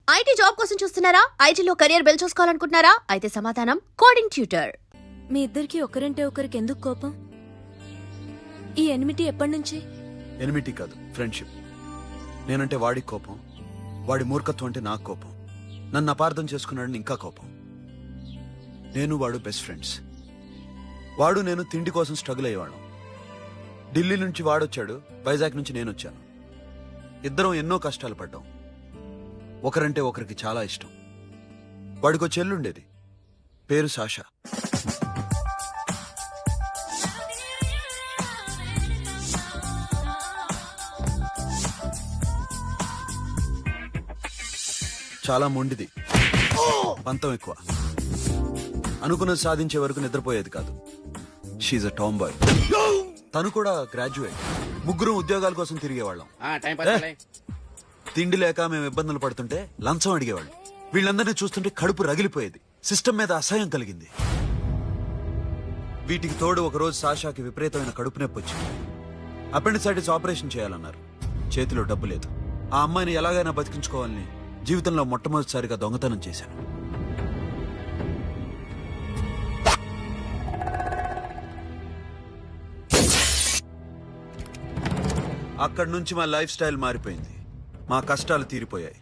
IT job కోసం చూస్తున్నారా? ఐటీలో కెరియర్ బిల్డ్ చూసుకోవాలనుకుంటున్నారా? అయితే సమాధానం కోడింగ్ ట్యూటర్. మీ ఇద్దరికి ఒకరంటే ఒకరికి ఎందుకు కోపం? ఈ ఎనిమిటీ ఎప్పటి నుంచి? ఎనిమిటీ కాదు, ఫ్రెండ్షిప్. నేనంటే వాడికి కోపం, వాడి మూర్ఖత్వం అంటే నాకు కోపం. నన్ను అపార్థం చేసుకున్నాడని ఇంకా కోపం. నేను వాడు బెస్ట్ ఫ్రెండ్స్. వాడు నేను తిండి కోసం స్ట్రగుల్ అయ్యేవాళ్ళం. ఢిల్లీ నుంచి వాడొచ్చాడు, వైజాగ్ నుంచి నేను వచ్చాను. ఇద్దరం ఎన్నో కష్టాలు పడ్డాం. ఒకరంటే ఒకరికి చాలా ఇష్టం. వాడికో చెల్లుండేది, పేరు సాషా. చాలా మొండిది, పంతం ఎక్కువ. అనుకున్నది సాధించే వరకు నిద్రపోయేది కాదు. She's a tomboy. తను కూడా గ్రాడ్యుయేట్. ముగ్గురం ఉద్యోగాల కోసం తిరిగేవాళ్ళం. తిండి లేక మేము ఇబ్బందులు పడుతుంటే లంచం అడిగేవాళ్ళం. వీళ్ళందరినీ చూస్తుంటే కడుపు రగిలిపోయేది. సిస్టమ్ మీద అసహ్యం కలిగింది. వీటికి తోడు ఒకరోజు సాషాకి విపరీతమైన కడుపు నొప్పి వచ్చింది. అపెండిసైటిస్ ఆపరేషన్ చేయాలన్నారు. చేతిలో డబ్బు లేదు. ఆ అమ్మాయిని ఎలాగైనా బతికించుకోవాలని జీవితంలో మొట్టమొదటిసారిగా దొంగతనం చేశాను. అక్కడి నుంచి మా లైఫ్ స్టైల్ మారిపోయింది. మా కష్టాలు తీరిపోయాయి.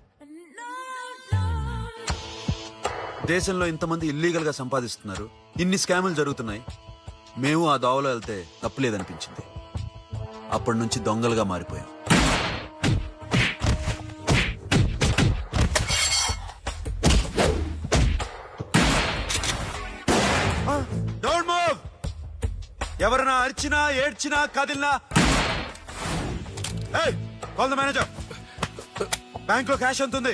దేశంలో ఇంతమంది ఇల్లీగల్ గా సంపాదిస్తున్నారు, ఇన్ని స్కాములు జరుగుతున్నాయి. మేము ఆ దోవలో వెళ్తే తప్పులేదనిపించింది. అప్పటి నుంచి దొంగలుగా మారిపోయాం. Don't move. ఎవరైనా అరిచినా ఏడ్చినా కదిలినా కాల్ ద మేనేజర్. బ్యాంక్ లో క్యాష్ ఎంత ఉంది?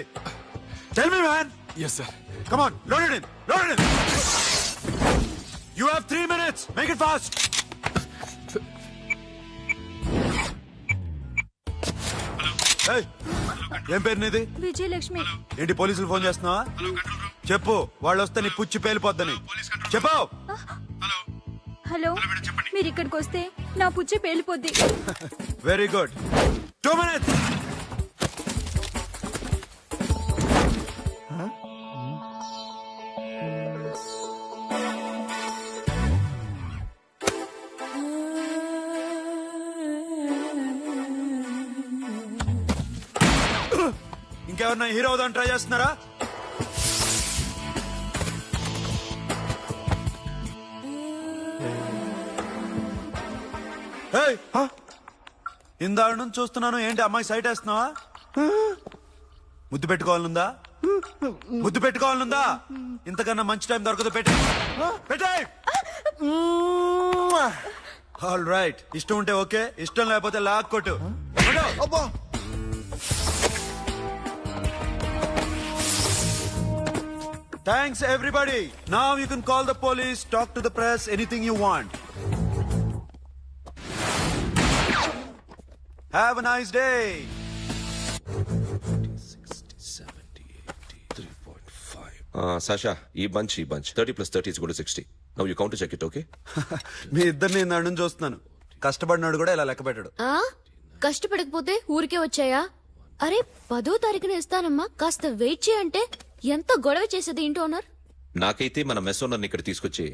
Tell me man. Yes, sir. Come on, load it in. Load it in. You have 3 minutes. Make it fast. Hey, ఏం పేరు నీది? విజయలక్ష్మి. ఏంటి పోలీసులు ఫోన్ చేస్తున్నావా? చెప్పు, వాళ్ళు వస్తే నీ పుచ్చి పేలిపోద్దని చెప్పు. హలో, మీరు ఇక్కడికి వస్తే నా పుచ్చి పేలిపోద్ది. Very good. 2 minutes. ఇంకెవరన్నా హీరో అవుదాన్ని ట్రై చేస్తున్నారా? ఇందాక నుంచి చూస్తున్నాను. ఏంటి అమ్మాయి సైట్ వేస్తున్నావా? ముద్దు పెట్టుకోవాలనుందా? ముద్దు పెట్టుకోవాలనుందా? ఇంతకన్నా మంచి టైం దొరకదు. పెట్టే. All right. ఇష్టం ఉంటే ఓకే, ఇష్టం లేకపోతే లాక్ కొట్టు. Thanks everybody. Now you can call the police, talk to the press, anything you want. Have a nice day. 3.5. Sasha, ఈ bunch 30 plus 30 is equal to 60. Now you count to check it, okay? మీ ఇద్దరిని నేను నన్ను చూస్తున్నాను. కష్టపడినాడు కూడా ఇలా లెక్క పెట్టాడు. కష్టపడకపోతే ఊరికే వచ్చాయా? అరే 10వ తారీఖున ఇస్తానమ్మా, కాస్త వెయిట్ చేయంటే ఎంత గొడవ చేసేది ఏంటి ఓనర్. నాకైతే మన మెస్ ఓనర్ని ఇక్కడ తీసుకొచ్చి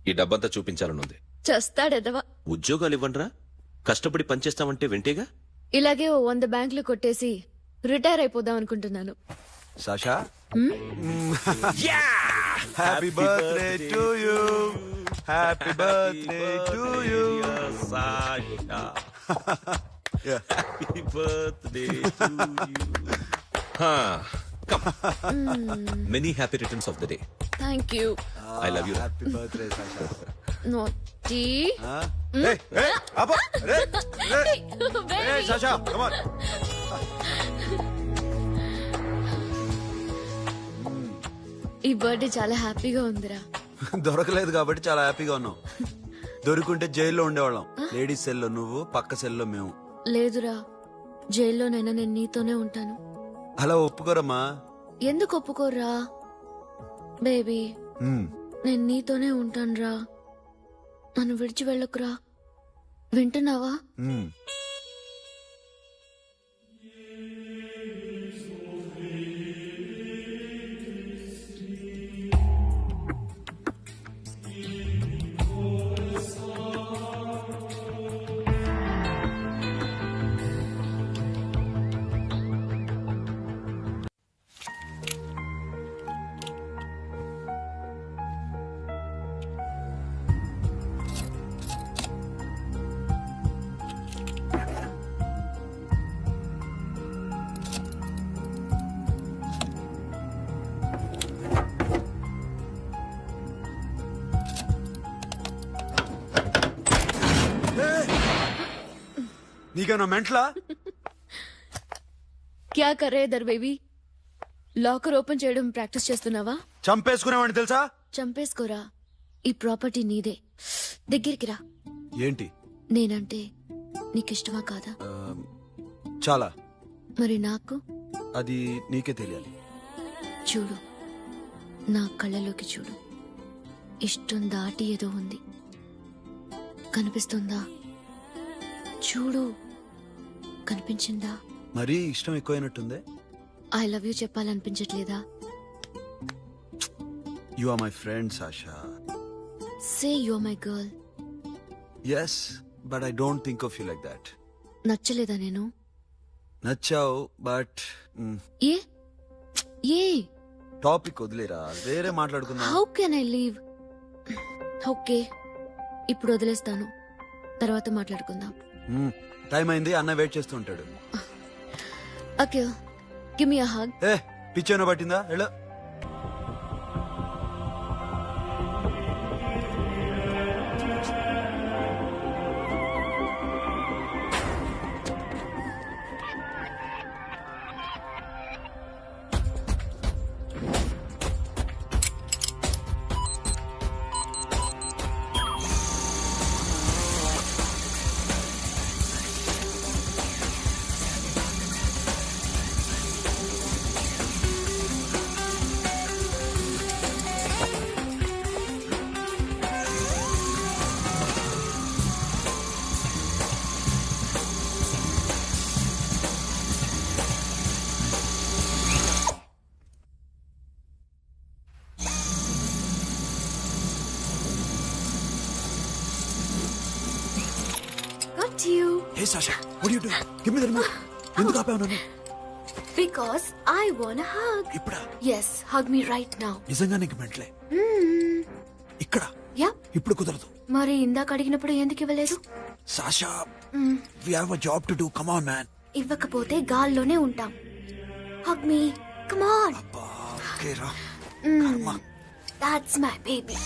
ఈ డబ్బంతా చూపించాలనుంది. చస్తాడెదవా. ఉద్యోగాలు ఇవ్వండిరా, కష్టపడి పనిచేస్తామంటే వింటేగా. ఇలాగే 100 బ్యాంకులు కొట్టేసి రిటైర్ అయిపోదాం అనుకుంటున్నాను. Sasha, happy birthday to you. Happy birthday to you Sasha. Happy birthday to you. Come. Many happy returns of the day. Thank you. I love you. Happy birthday Sasha. Naughty. Hey, hey, Abba, hey, hey, hey, Sasha, come on. ఈ birthday చాలా హ్యాపీగా ఉందిరా. దొరకలేదు కాబట్టి చాలా హ్యాపీగా ఉన్నాం. దొరికింటే జైల్లో ఉండేవాళ్ళం. లేడీస్ సెల్లో నువ్వు, పక్క సెల్లో మేము. లేదురా, జైల్లోనైనా నేను నీతోనే ఉంటాను. అలా ఒప్పుకోరమ్మా. ఎందుకు ఒప్పుకోర్రా బేబీ? నేను నీతోనే ఉంటానురా. నన్ను విడిచి వెళ్ళకురా. వింటున్నావా? నీకేనా మెంట్లా? క్యా కరే దర్ బేబీ? లాకర్ ఓపెన్ చేయడం ప్రాక్టీస్ చేస్తున్నావా? చంపేసుకునేవాడిని తెలుసా? చంపేసుకోరా, ఈ ప్రాపర్టీ నీదే. దగ్గరికి రా. ఏంటి? నేనంటే నీకిష్టమా కాదా? చాలా. మరి నాకు? అది నీకే తెలియాలి. చూడు, నా కళ్ళలోకి చూడు. ఇష్టం దాటి ఏదో ఉంది, కనిపిస్తుందా? చూడు, కనిపించిందా? మరీ ఇష్టం ఎక్కువైనట్టుందే. ఐ లవ్ యూ చెప్పాలనిపించట్లేదా? You are my friend Sasha. Say you are my girl. Yes, but I don't think of you like that. నచ్చలేదా నేను? నచ్చావు, బట్ ఏ ఏ టాపిక్ వదిలేరా, వేరే మాట్లాడుకుందాం. How can I leave? Okay, ఇప్పుడు వదిలేస్తాను, తర్వాత మాట్లాడుకుందాం. టైం అయింది, అన్న వెయిట్ చేస్తూ ఉంటాడు. Akhil, give me a hug. ఏ పిచ్చేనో పట్టిందా? Hello. Got you. Hey Sasha, what are you doing? Give me the remote. ఎందుకు ఆపావు నన్ను? Because I want a hug. ఇప్పుడా? Yes, hug me right now. నిజంగా నీకు మెంట్లే? ఇక్కడ Yeah. ఇప్పుడు కుదరదు. మరి ఇందాక అడిగినప్పుడు ఎందుకు ఇవ్వలేదు? Sasha, we have a job to do. Come on, man. ఇవ్వకపోతే గాల్లోనే ఉంటాం. Hug me. Come on. అబ్బా, ఓకే రా. కర్మ. That's my baby.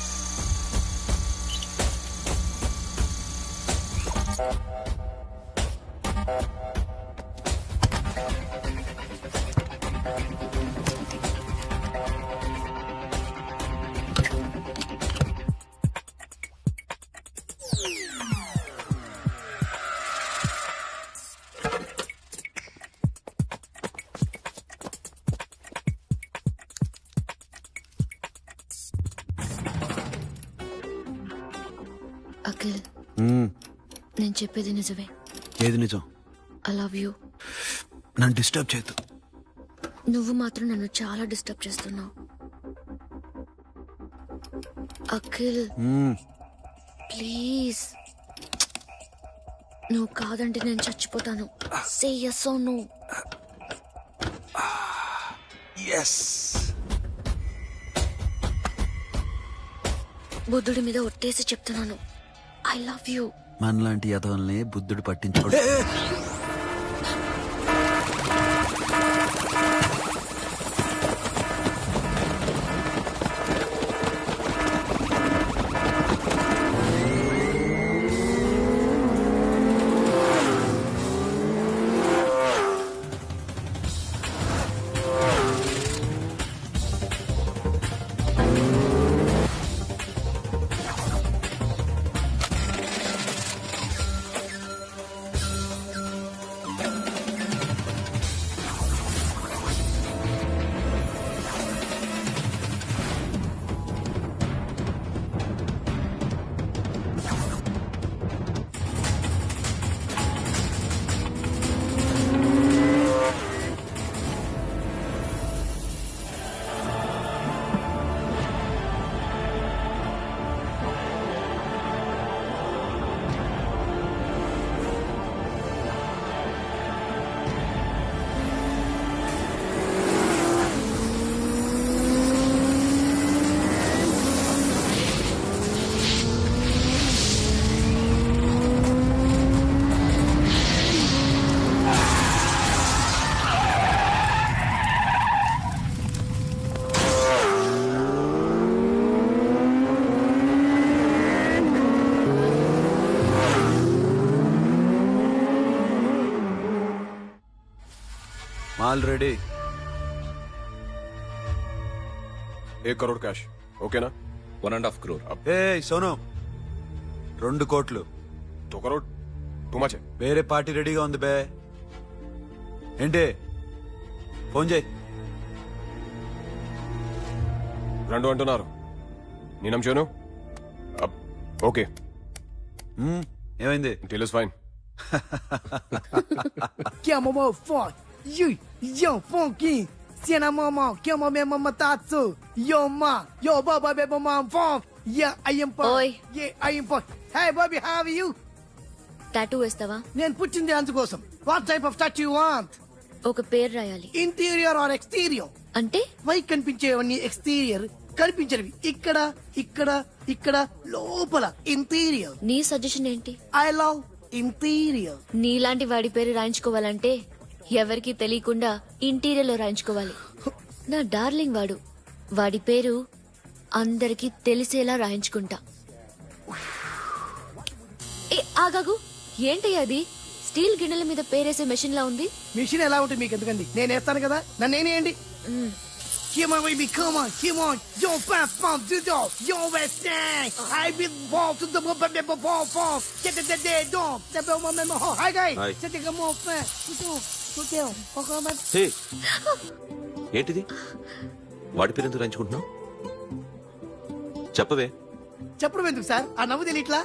అఖిల్, నేను చెప్పేది నిజమే. ఏది నిజం? I love you. నన్ను డిస్టర్బ్ చేయొద్దు. నువ్వు మాత్రం నన్ను చాలా డిస్టర్బ్ చేస్తున్నావు. అఖిల్, ప్లీజ్. నువ్వు కాదంటే నేను చచ్చిపోతాను. సే yes or no. ఎస్. బుద్ధుడి మీద ఒట్టేసి చెప్తున్నాను, ఐ లవ్ యూ. మనలాంటి యదవల్ని బుద్ధుడు పట్టించుకోడు. ఆల్రెడీ 1 करोड़ कैश ओके ना 1.5 crore. ఏ సోను 2 కోట్లు 2 करोड़ टू मच है వేరే పార్టీ రెడీగా ఉంది బే ఏంటి ఫోన్ చేయి రెండు అంటున్నారు నేను నమ్మను ఓకే ఏమైంది deal is fine Que mamãe forte, yo funky, se na mamãe, que mamãe mamãe tatsu, yo ma, yo baba beba mam funk, yeah I am pop, Oi. yeah I am pop. Hey Bobby, how are you? Tattoo వేస్తావా? నేను పుట్టింది అందుకోసం. What type of tattoo you want? ఒక పేరు రాయాలి. Interior or exterior? అంటే పై కనిపించేవన్నీ exterior, కనిపించేవి ఇక్కడ ఇక్కడ ఇక్కడ లోపల ఇంటీరియర్. నీ సజెషన్ ఏంటి? I love interior. నీలాంటి వాడి పేరు రాయించుకోవాలంటే ఎవరికి తెలియకుండా ఇంటీరియర్ లో రాయించుకోవాలి. నా డార్లింగ్ వాడు. వాడి పేరు అందరికి తెలిసేలా రాయించుకుంటా. ఏ ఆగాగు, ఏంటి అది? స్టీల్ గిన్నెల మీద పేరేసే మెషిన్ లా ఉంది. మిషన్ ఎలా ఉంటుంది మీకు ఎందుకండి? నేను వేస్తాను కదా, నన్ను నేనేయండి. Come on, baby, come on, come on. Yo, fast, fast, do do. Yo, West End. I will walk to the ball. Get the dead dog. The bell, my Hi, guys. Hi. Set the more fast. Go, come on. హే ఏంటిది? వాడి పేరు ఎందుకు రాయించుకుంటున్నావు? చెప్పవే. చెప్పడం ఎందుకు sir? ఆ నవ్వు తెలియట్లా?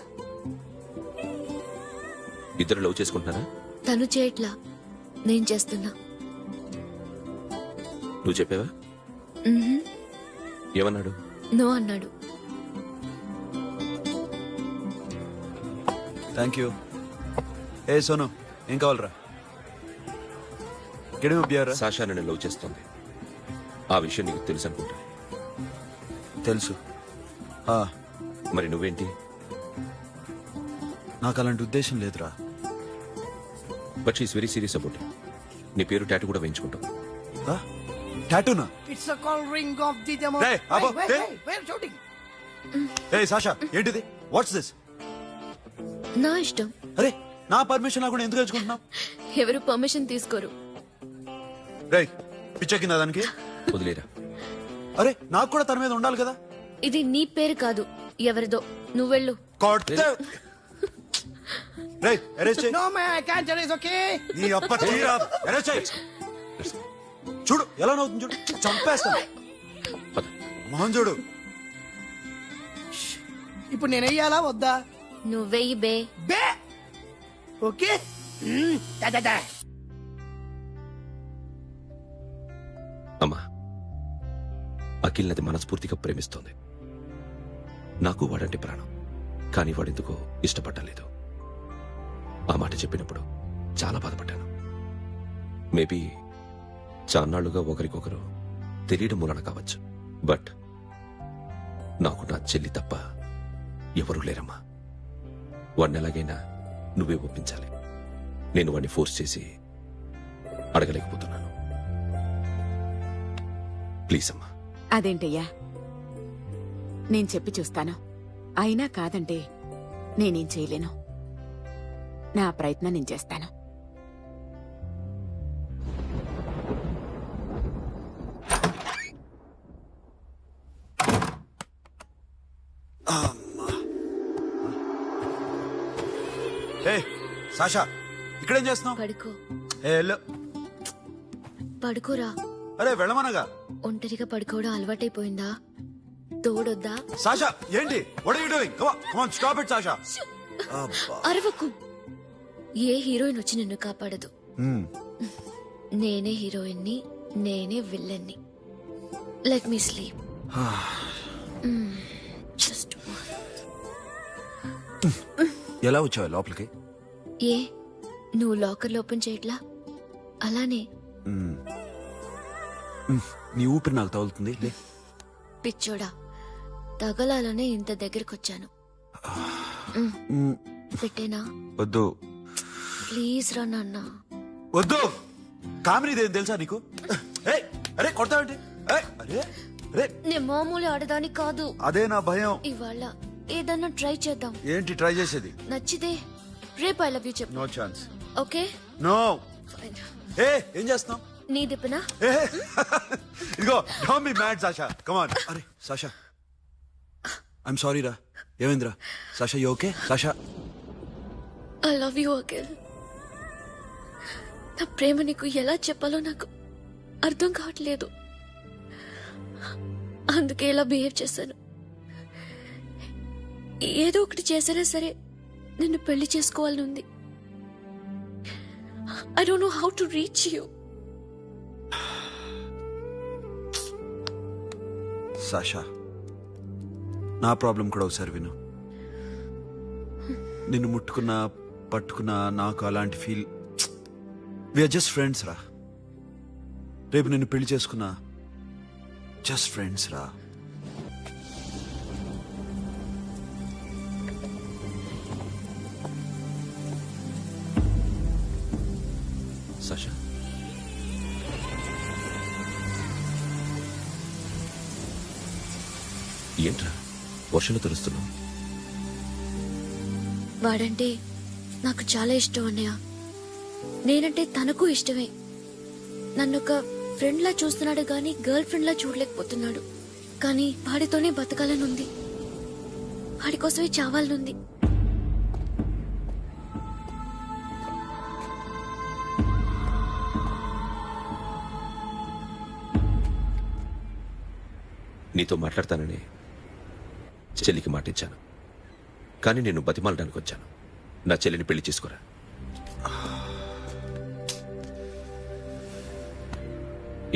ఇద్దరు లవ్ చేసుకుంటున్నారా? తను చేయట్లా, నేను చేస్తున్నా. నువ్వు చెప్పావా? ఏమన్నాడు? నో అన్నాడు. Thank you. ఏ సోను ఏం కావాలరా? గిడమ బియారా? సాషా నన్ను లవ్ చేస్తోంది. ఆ విషయం నీకు తెలుసు అనుకుంటా. తెలుసు. మరి నువ్వేంటి? నాకు అలాంటి ఉద్దేశం లేదురా. But she's very serious about. నీ పేరు టాటూ కూడా వేయించుకుంటావు. టాటూనా? It's a call ring of the demo. Hey, Abo, hey. Where shooting? ఏ సాషా ఏంటిది? What's this? నా ఇష్టం. అరే నా పర్మిషన్ లేకుండా ఎందుకు తెచ్చుకుంటున్నావు? ఎవరు పర్మిషన్ తీసుకోరు. రే పిచ్చెక్కిందా దానికి? వదిలేరా. అరే నాకు కూడా తన మీద ఉండాలి కదా. ఇది నీ పేరు కాదు, ఎవరిదో. నువ్వెళ్ళు. అరెస్ట్ చేయి. No, man, I can't tell. It's okay. నీ అప్ప తీరా. అరెస్ట్ చేయి. చూడు ఎలా నవ్వుతుంది చూడు. చంపేస్తాను. పద. మోహన్ చూడు. ఇప్పుడు నేను వెయ్యాలా వద్దా? నువ్వెయ్యి బే. బే ఓకే. Da. అమ్మా, అఖిల్ నది మనస్ఫూర్తిగా ప్రేమిస్తోంది. నాకు వాడంటే ప్రాణం. కానీ వాడెందుకో ఇష్టపడలేదు. ఆ మాట చెప్పినప్పుడు చాలా బాధపడ్డాను. మేబీ చాన్నాళ్లుగా ఒకరికొకరు తెలియడం మూలన కావచ్చు. బట్ నాకు నా చెల్లి తప్ప ఎవరూ లేరమ్మా. వాడిని ఎలాగైనా నువ్వే ఒప్పించాలి. నేను వాడిని ఫోర్స్ చేసి అడగలేకపోతున్నాను. ప్లీజ్ అమ్మా. అదేంటయ్యా, నేను చెప్పి చూస్తాను. అయినా కాదంటే నేనేం చేయలేను. నా ప్రయత్నం నేను చేస్తాను. ఏ సాషా ఇక్కడేం చేస్తున్నావు? పడుకో. ఏ వెళ్ళు. పడుకోరా. అరే వెళ్ళమనగా. ఒంటరిగా పడుకోవడం అలవాటైపోయిందా? తోడొద్దా? సాషా ఏంటి? What are you doing? Come on stop it Sasha. అరవకు. ఏ హీరోయిన్ వచ్చి నిన్ను కాపాడదు. నేనే హీరోయిన్ని, నేనే విల్లన్ని. Let me sleep. జస్ట్ ఎలా వచ్చావు లోపలికి? ఏ నువ్వు లాకర్ ఓపెన్ చేయట్లా? అలానే. నీ ఊపిరి నాకు తగులుతుంది. లే. పిచ్చోడా, తగలాలనే ఇంత దగ్గరకొచ్చాను. పెట్టేనా? వద్దు. ప్లీజ్ రా నాన్న. వద్దు. కామినీదేం తెలుసా నీకు? ఏయ్, అరే కొడతావేంటి? ఏయ్, అరే అరే నే మామూలు ఆడదాని కాదు. అదే నా భయం. ఇవాళ ఏదన్నా ట్రై చేద్దాం. ఏంటి ట్రై చేసేది? నచ్చితే రేపు ఐ లవ్ యూ చెప్పు. No chance. Okay no. ఏ ఏం చేస్తున్నావు? నీ దిప్పనా? ఇదిగో don't be mad Sasha, come on. అరే సాషా, ఐఎమ్ సారీ రా. ఏమైందిరా Sasha? You okay Sasha? I love you Akhil. నా ప్రేమ నీకు ఎలా చెప్పాలో నాకు అర్థం కావట్లేదు. అందుకే ఇలా బిహేవ్ చేశాను. ఏదో ఒకటి చేసినా సరే నిన్ను పెళ్లి చేసుకోవాలని ఉంది. I don't know how to reach you. Sasha, నా ప్రాబ్లం కూడా ఒకసారి విను. నిన్ను ముట్టుకున్నా పట్టుకున్నా నాకు అలాంటి ఫీల్. వీఆర్ జస్ట్ ఫ్రెండ్స్ రా. రేపు నిన్ను పెళ్లి చేసుకున్నా జస్ట్ ఫ్రెండ్స్ రా. సాషా, ఏంట్రా వర్షంలో తెలుస్తున్నావు? వాడంటే నాకు చాలా ఇష్టం అన్నయ్య. నేనంటే తనకు ఇష్టమే. నన్ను ఒక ఫ్రెండ్ లా చూస్తున్నాడు గాని గర్ల్ ఫ్రెండ్ లా చూడలేకపోతున్నాడు. కానీ వాడితోనే బతకాలనుంది, వాడి కోసమే చావాలనుంది. నీతో మాట్లాడతానని చెల్లికి మాటిచ్చాను, కానీ నేను బతిమాలడానికి వచ్చాను. నా చెల్లిని పెళ్లి చేసుకోరా.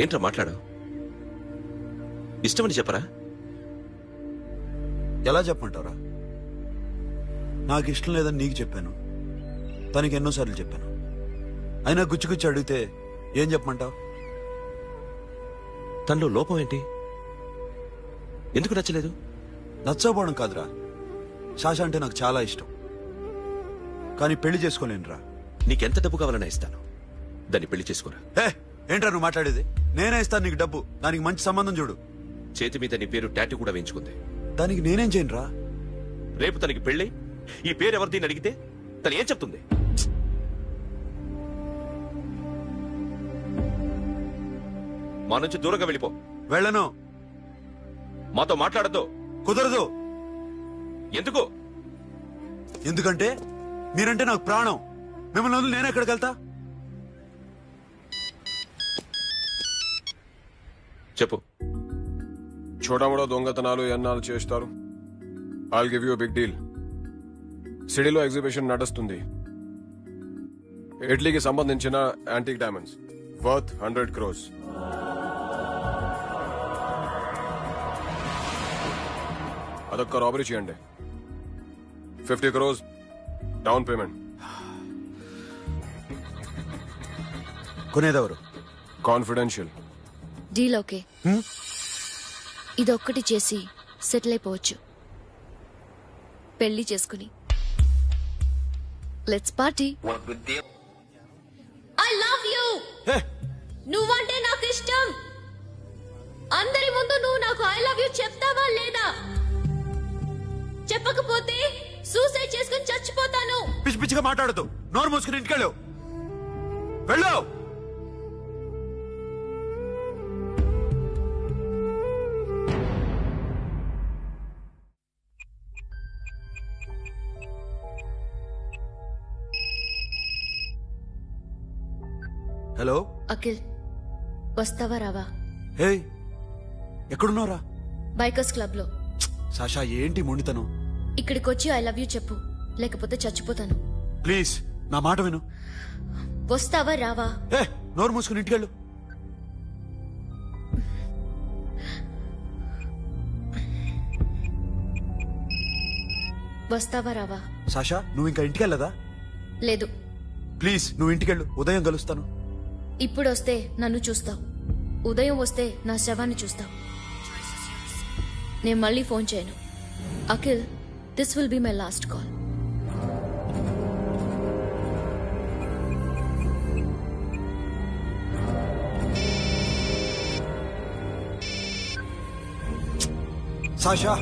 ఏంట్రా మాట్లాడావు? ఇష్టమని చెప్పరా? ఎలా చెప్పమంటారా? నాకు ఇష్టం లేదని నీకు చెప్పాను, తనకి ఎన్నోసార్లు చెప్పాను. అయినా గుచ్చి అడిగితే ఏం చెప్పమంటావు? తనలో లోపం ఏంటి? ఎందుకు నచ్చలేదు? నచ్చకపోవడం కాదురా, సాషా అంటే నాకు చాలా ఇష్టం, కానీ పెళ్లి చేసుకోలేనురా. నీకెంత డబ్బు కావాలన్నా ఇస్తాను, దాన్ని పెళ్లి చేసుకోరా. ఏ ఏంట్రా నువ్వు మాట్లాడేది? నేనే ఇస్తాను నీకు డబ్బు, దానికి మంచి సంబంధం చూడు. చేతి మీద నీ పేరు టాటూ కూడా వేయించుకుంది. దానికి నేనేం చేయనురా? రేపు తనకి పెళ్ళి ఈ పేరు ఎవరిది అని అడిగితే తను ఏం చెప్తుంది? మా నుంచి దూరంగా వెళ్ళిపో. వెళ్ళను. మాతో మాట్లాడద్దు. కుదరదు. ఎందుకు? ఎందుకంటే మీరంటే నాకు ప్రాణం. మిమ్మల్ని వదిలి నేను ఎక్కడికి వెళ్తా? చెప్పు. చోటామోటా దొంగతనాలు ఎన్నాళ్ళు చేస్తారు? I'll give you big deal. సిటీలో ఎగ్జిబిషన్ నడుస్తుంది. ఇటలీకి సంబంధించిన యాంటిక్ డైమండ్స్ వర్త్ 100 crores. అదొక్క రాబరీ చేయండి. 50 crores డౌన్ పేమెంట్. కొనేదెవరు? కాన్ఫిడెన్షియల్. Deal okay. ఇదొక్కటి చేసి సెటిల్ అయిపోవచ్చు. పెళ్లి చేసుకుని let's party. I love you. నువ్వంటే నాకు ఇష్టం. అందరి ముందు నువ్వు నాకు ఐ లవ్ యూ చెప్తావా లేదా? చెప్పకపోతే సూసైడ్ చేసుకుని చచ్చిపోతాను. పిచ్చి పిచ్చిగా మాట్లాడదు. నోరు మూసుకుని ఇంటికెళ్ళు. వెళ్ళు. హలో అఖిల్, వస్తావా రావా? హే, ఎక్కడున్నావురా? బైకర్స్ క్లబ్ లో. సాషా ఏంటి మొండితనం? ఇక్కడికి వచ్చి ఐ లవ్ యూ చెప్పు, లేకపోతే చచ్చిపోతాను. ప్లీజ్ నా మాట విను. వస్తావా రావా? ఏ నోరు మూసుకుని ఇంటికెళ్ళు. వస్తావా రావా? సాషా నువ్వు ఇంకా ఇంటికెళ్ళదా? లేదు. ప్లీజ్ నువ్వు ఇంటికెళ్ళు. ఉదయం కలుస్తాను. ఇప్పుడు వస్తే నన్ను చూస్తావు, ఉదయం వస్తే నా శవాన్ని చూస్తావు. నేను మళ్ళీ ఫోన్ చేయను. Akhil, this will be my last call. Sasha.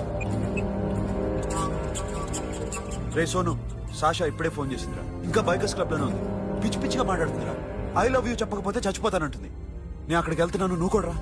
Ray Sonu, Sasha ఇప్పుడే ఫోన్ చేసిందిరా. ఇంకా బైకర్స్ క్లబ్ లోనే ఉంది. పిచ్చి పిచ్చిగా మాట్లాడుతుందిరా. ఐ లవ్ యూ చెప్పకపోతే చచ్చిపోతానంటుంది. నేను అక్కడికి వెళ్తున్నాను, నువ్వు కూడా రా.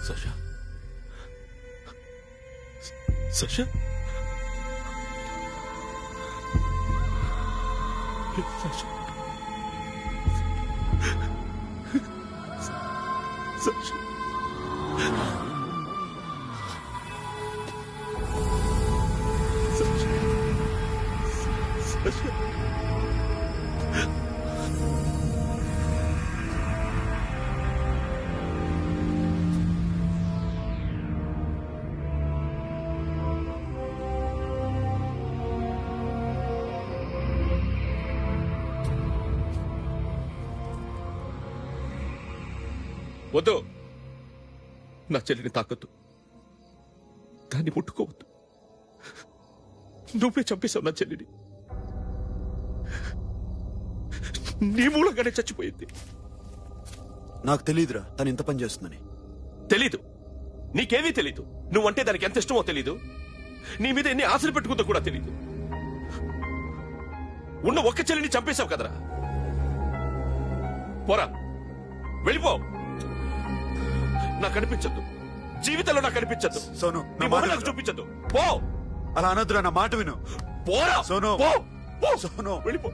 Sasha? Sasha? Sasha? Sasha? Sasha? వద్దు, నా చెల్లిని తాకొద్దు, దాన్ని ముట్టుకోవద్దు. నువ్వే చంపేశావు నా చెల్లిని. నీ మూలంగానే చచ్చిపోయింది. నాకు తెలియదురా తను ఇంత పని చేస్తుందని. తెలీదు, నీకేమీ తెలీదు. నువ్వంటే దానికి ఎంత ఇష్టమో తెలీదు. నీ మీద ఎన్ని ఆశలు పెట్టుకుందో కూడా తెలీదు. ఉన్న ఒక్క చెల్లిని చంపేశావు కదరా. పోరా, వెళ్ళిపో. నాకు కనిపించద్దు, జీవితంలో నాకు కనిపించద్దు. సోను, నీ మొహం నాకు చూపించద్దు. పో. అలా అనొద్దురా, నా మాట విను. పోరా సోను. పో. పో. సోను. వెళ్ళిపో.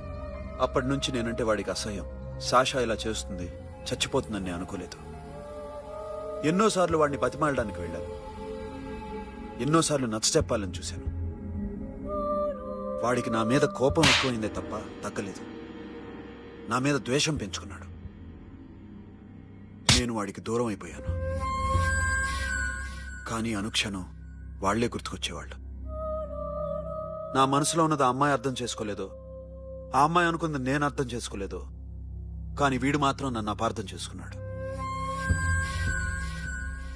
అప్పటి నుంచి నేనంటే వాడికి అసహ్యం. సాషా ఇలా చేస్తుంది, చచ్చిపోతుందని నేను అనుకోలేదు. ఎన్నోసార్లు వాడిని బతిమాలడానికి వెళ్ళాను, ఎన్నోసార్లు నచ్చచెప్పాలని చూశాను. వాడికి నా మీద కోపం ఎక్కువైందే తప్ప తగ్గలేదు. నా మీద ద్వేషం పెంచుకున్నాడు. నేను వాడికి దూరం అయిపోయాను. కానీ అనుక్షణం వాళ్లే గుర్తుకొచ్చేవాళ్ళు. నా మనసులో ఉన్నది ఆ అమ్మాయి అర్థం చేసుకోలేదు, ఆ అమ్మాయి అనుకుంది నేను అర్థం చేసుకోలేదు. కానీ వీడు మాత్రం నన్ను అపార్థం చేసుకున్నాడు.